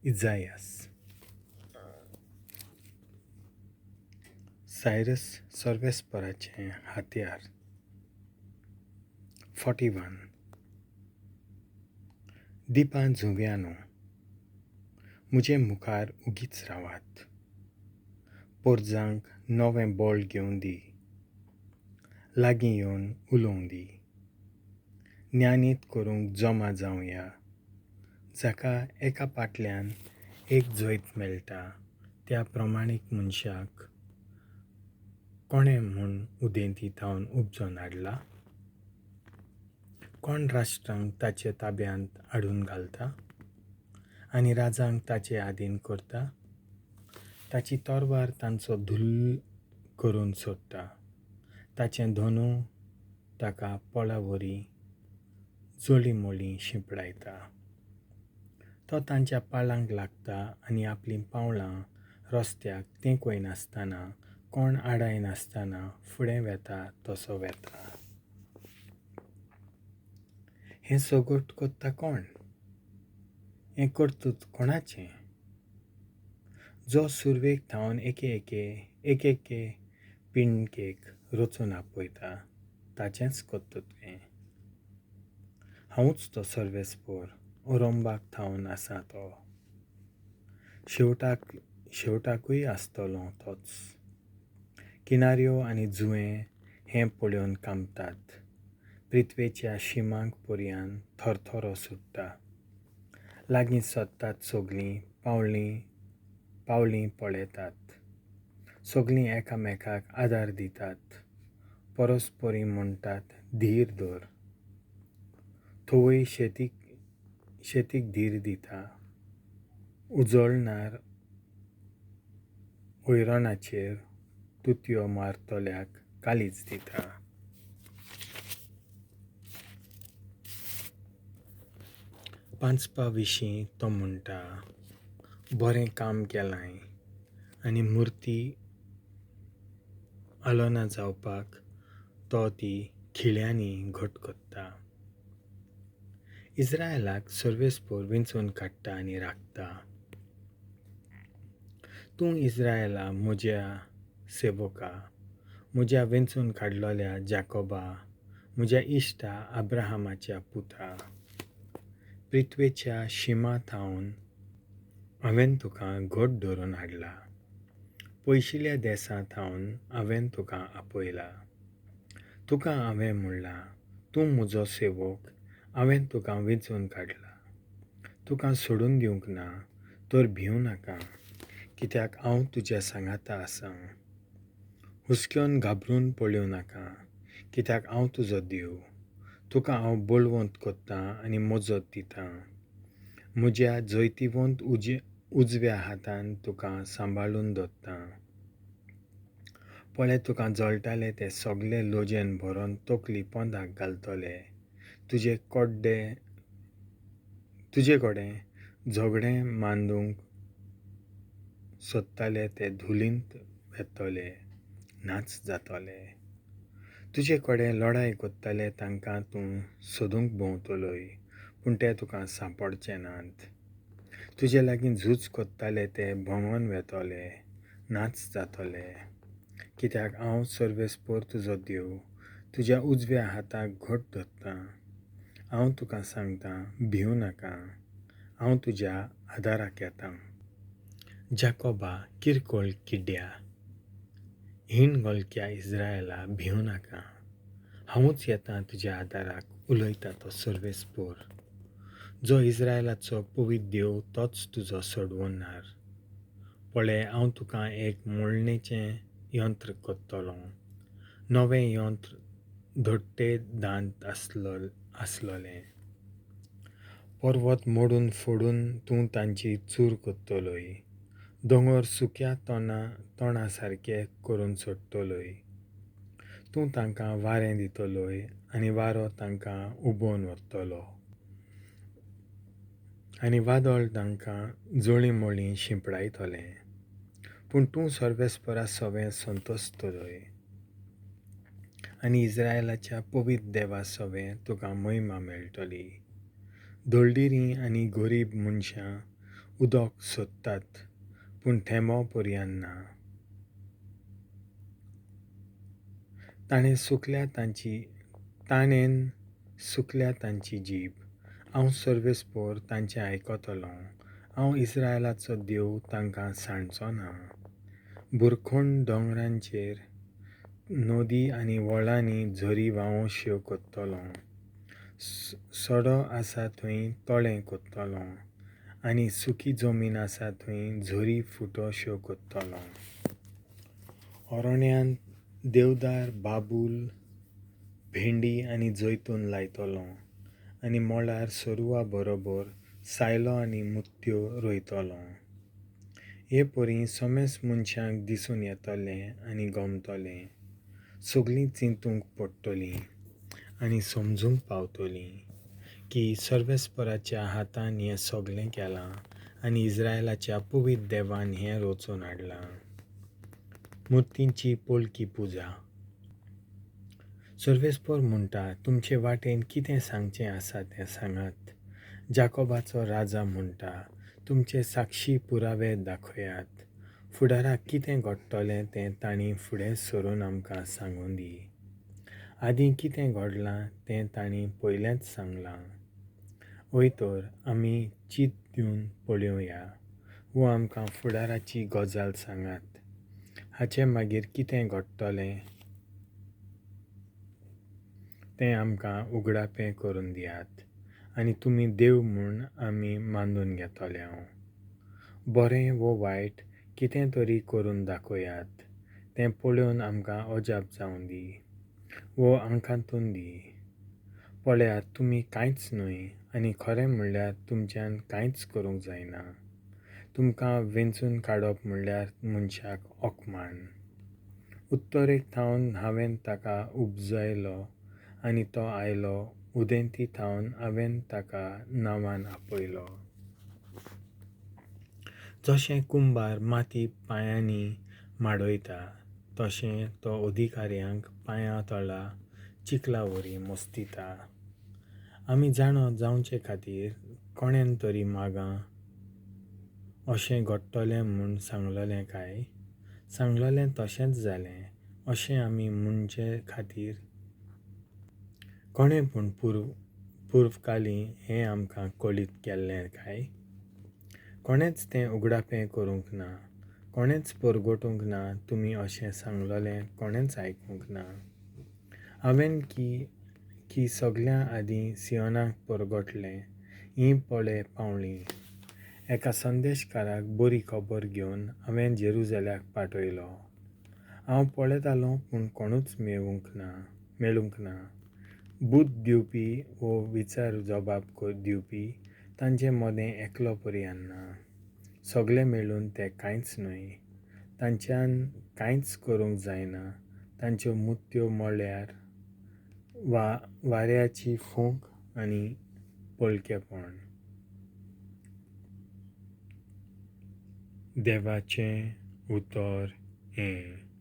Izaias. Cyrus सर्वेस्पराचें हात्यार 41. दिपां झुव्यानो, मुजे मुखार उगीच रावात. पोरजांक नवें बोल घेवन दी, लागीं येवन उलोवंक दी. ज्ञानीत करूंक जमा जावया, जाका एका पाटल्यान एक जैत मेळटा त्या प्रमाणीक मनशाक कोणें म्हूण उदेंती thaun उपजोन हाडला? कोण राष्ट्रांक ताचे ताब्यांत हाडून घालता आनी राजांक ताचे आधीन करता? ताची तोरवार तांचो धुल्ल करून सोडटा, ताचें धोनू ताका पोळावरी जोळीमोळीं शिंपडायता. तो तांच्या पाळांक लागता आनी आपलीं पावलां रस्त्याक तेंक वयनासतना कोण आडायनासतना फुडें वेता तसो वेता. हें सोगोट कोत्ता कोण? हें कर्तूत कोणाचें? जो सुरवेक thaun एके पिणकेक रचून आपयता, ताचेंच कोत्तूत हें. हांवूच तो सर्वेस्पोर, ओरोंबाक thaun आसा तो. शेवटाकूय आसतलो तोच. किनाऱ्यो आनी जुंवे हें पळोवन कांपतात. प्रिथ्वेच्या शिमांक पर्यान थरथरो सुट्टा. लागीं सोदतात सोगलीं, पावलीं पळयतात. सोगलीं एकामेकाक आदार दितात. परस्परी म्हणटात धीर धर. थोवय शेतीक धीर दिता. उजळणार ओयराणाचेर तुतयो मारतल्याक कालीज दिता. पांचपा विशीं तो म्हणटा, बरें काम केलांय आनी मुर्ती आलोना जावपाक तो ती खिळ्यांनी घोट्ट कोत्ता. इस्रायलाक सर्वेस्पोर विंचून काडटा आनी राखता. तूं इस्रायला म्हज्या सेवोका, म्हज्या वेंचून काडलोल्या जाकोबा, म्हज्या इश्टा अब्राहमाच्या पुता. प्रिथ्वेच्या शिमा thaun हांवें तुका घोट्ट धरून हाडला. पोixilea देसा thaun हांवें तुका apoila. तुका हांवें म्हणलां, तूं म्हजो सेवोक, हांवें तुका वेंचून काडला. तुका सोडून दिवंक ना, तर भिवूं नाका, कित्याक हांव तुज्या सांगाता आसां. हुस्क्योन घाबरून पळोवं नाका, कित्याक हांव तुजो देव. तुका हांव बळवंत कोत्तां आनी मजत दितां. म्हज्या जैतिवंत उजव्या हातान तुका सांबाळून दवरतां. पळय, तुका जळटाले ते सोगले लोजयेन भरोन तकली पोंदाक घालतले. तुजे कडेन झगडें मांडूंक सोदताले ते धुल्'lint वेतले, नाच जातले. तुजे कडेन लढाय कोत्ताले तांकां तूं सोदूंक भोंवतलोय, पूण ते तुका सांपडचे नात. तुजे लागीं झूज कोत्ताले ते भोंवोन वेतले, नाच जातले. कित्याक हांव सर्वेस्पोर तुजो देव, तुज्या उजव्या हाताक घोट्ट धरतां. हांव तुका सांगतां, भिवूं नाका, हांव तुज्या आदाराक येतां. जाकोबा किरकोळ किड्ड्या, हिण गोलक्या इस्रायला, भिवूं नाका. हांवूच येतां तुज्या आदाराक, उलयता तो सर्वेस्पोर. जो इस्रायलाचो पवित्र देव तोच तुजो सोडवणहार. पळय, हांव तुका एक मोळणेचें यंत्र कोत्तलों. नवें यंत्र धोट्टे दांत आसलोलें. पर्वत मोडून फोडून तूं तांची चूर कोत्तलोय. दोंगर सुक्या तोंडा सारके करून सोडटलोय. तूं तांकां वारें दितलोय आनी वारो तांकां उबोवन व्हरतलो. आनी वादळ तांकां जोळीमोळीं शिंपडायतलें. पूण तूं सर्वेस्परा सवें संतोसतलोय. आनी इस्रायलाच्या पवित्र देवा सवें तुका महिमा मेळटली. धोळदिरीं आनी गरीब मनशां उदक सोदतात पूण थेंबो पर्यंत ना. ताणें सुकल्या तांची जीब. हांव सर्वेस्पोर तांचें आयकतलों. हांव इस्रायलाचो देव तांकां सांडचो ना. बुरखूंड दोंगरांचेर नदी आनी व्हळांनी झरी व्हांवोश्यो कोत्तलों. सडो आसा थंय तळें कोत्तलों आनी सुकी जमीन आसा थंय झरी फुटोश्यो कोत्तलों. अरोण्यांत देवदार, बाबूल, भेंडी आनी जैतून लायतलों आनी मोळार सोरवा बरोबर सायलो आनी मुत्यो रोयतलों. हे परी सोमेस मनशांक दिसून येतलें आनी गमतलें. सगळीं चिंतूंक पडटलीं आनी समजूंक पावतलीं की सर्वेस्पराच्या हातान हें सगळें केलां आनी इस्रायलाच्या पवित्र देवान हें रचून हाडलां. मुर्तींची पोळकी पुजा. सर्वेस्पर म्हणटा, तुमचे वाटेन कितें सांगचें आसा तें सांगात. जाकोबाचो राजा म्हणटा, तुमचे साक्षी पुरावे दाखयात. फुडाराक कितें घडटलें तें तांणी फुडें सरून आमकां सांगून दी. आदीं कितें घडलां तें तांणी पयलेंच सांगलां. हय तर आमी चीत दिवन पळोवया वो आमकां फुडाराची गजाल सांगात. हाचे मागीर कितें घडटलें तें आमकां उगडापें करून दियात आनी तुमी देव म्हूण आमी मानून घेतले. बरें वो वायट कितें तरी करून दाखयात. तें पळोवन आमकां अजाप जावं दी वो आंखांतून दी. पळयात तुमी कांयच न्हय आनी खरें म्हणल्यार तुमच्यान कांयच करूंक जायना. तुमकां वेंचून काडप म्हणल्यार मनशाक ओकमान. उत्तरेक thaun हांवें ताका उपजयलो आनी तो आयलो. उदेंती thaun हांवें ताका नांवान आपयलो. जशें कुंभार माती पांयांनी माडयता तशें तो अधिकाऱ्यांक पांयां तळा चिकला वरी मोस्तिता. आमी जाणो जावचे खातीर कोणेन तरी मागां अशें घडटलें म्हूण सांगलेलें काय? सांगलेलें तशेंच जालें अशें आमी म्हणचे खातीर कोणें पूण पुर्वकालीं हें आमकां कळीत केल्लें काय? कोणेंच तें उगडापें करूंक ना. कोणेंच परगटूंक ना. तुमी अशें सांगलेलें कोणेंच आयकूंक ना. हांवें की सगळ्यां आदीं सियोनाक परगटलें हीं पळय पावलीं. एका संदेशकाराक बरी खबर घेवन हांवें जेरुसलेमाक पाठयलो. हांव पळयतालों पूण कोणूच मेळूंक ना. बूद दिवपी वो विचार जबाब दिवपी तांचे मदें एकलो पर्यंत ना. सगळे मेळून ते कांयच न्हय. तांच्यान कांयच करूंक जायना. तांच्यो मुत्यो म्हळ्यार वाऱ्याची फूंक आनी पळकेपण. देवाचें उतर हें.